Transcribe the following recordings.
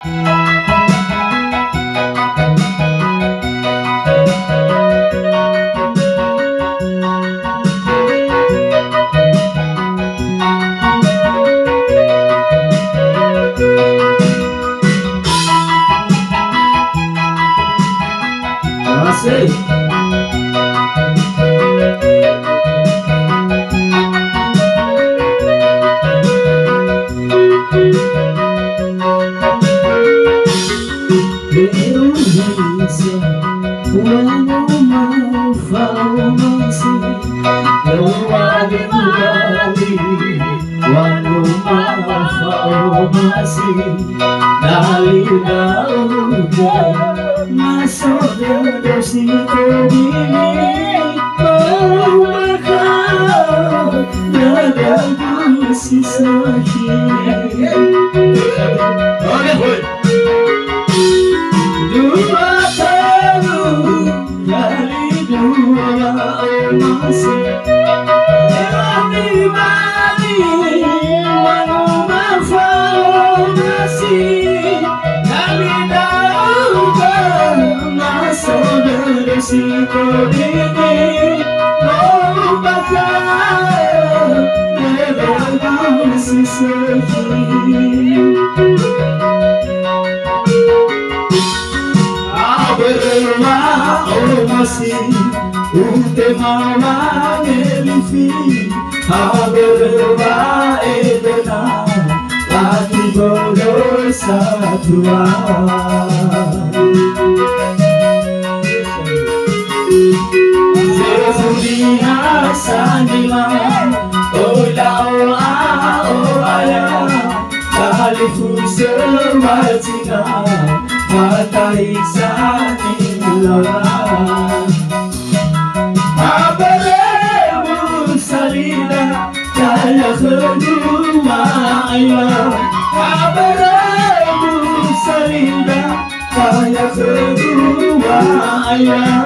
Masih. Indonesia, walau mau farmasi, lewat kembali, walau mau farmasi, dari dauda masuk dari situ ini, bakal dalam sisa hidup. Dua tahun dari dua masih Everybody walau masih kami dapat masuk dari situ ini, bakal dalam sisa hidup. Masih utama mengelifi haberba edena lagi berdosa tua sesudia sandilan olau ayah kalifu sewajina matai sani lawan abaremu salida kaya kedua ayah abaremu salida kaya kedua ayah.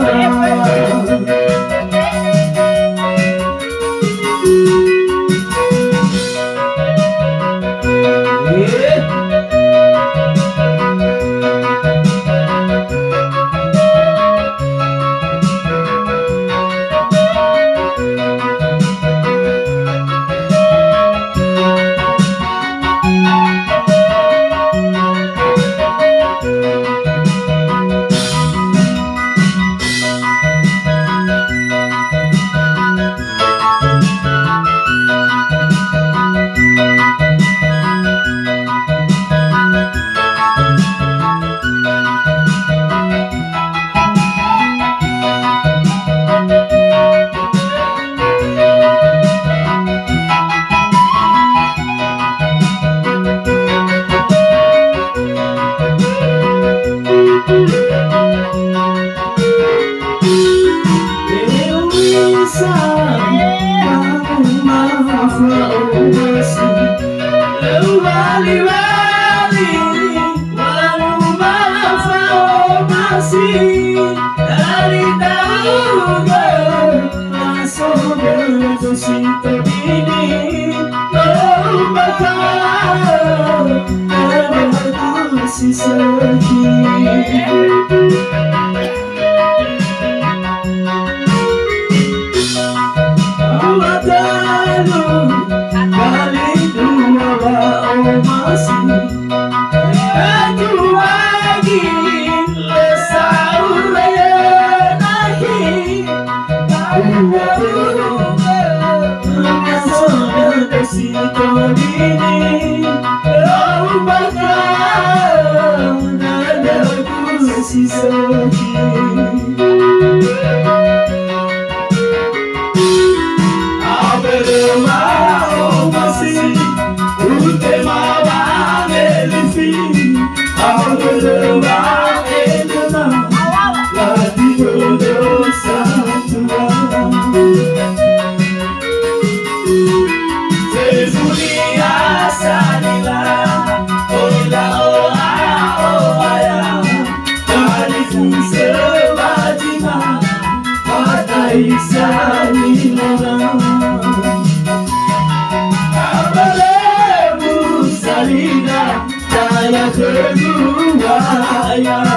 Abaremu salida kaya kedua ayah